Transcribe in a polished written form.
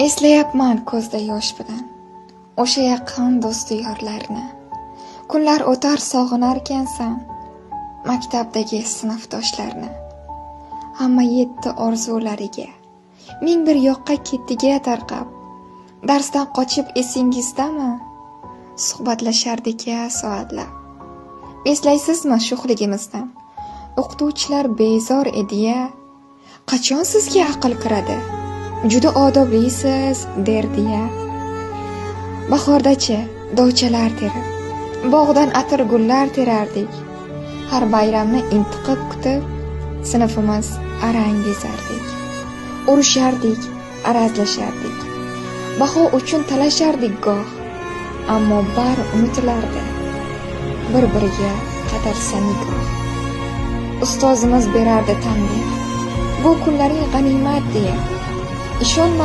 Eslayapman ko'zda yosh bilan o'sha yaqin do'sti yorlarni. Kunlar o'tar sog'inarkansan maktabdagi sinfdoshlarni. Hamma yetdi orzulariga, ming bir yoqqa ketdiga tarqab. Darsdan qochib esingizdami? Suhbatlashardik ya soatlab. Eslaysizmi sho'xligimizdan? O'qituvchilar bezor edi-ya. Qachon sizga aql kiradi? Juda odoblisiz derdi-ya. Bahordachi dovchalar terib, bog'dan atir gullar terardik. Har bayramni intiqib kutib, sinfimiz arang bezardik. Urushardik, arazlashardik. Baho uchun talashardik goh, ammo bar unutilardi. Bir-biriga qadalsa nigoh. Ustozimiz berardi tanbeh, bu kunlaring g'animat deya. Ishonma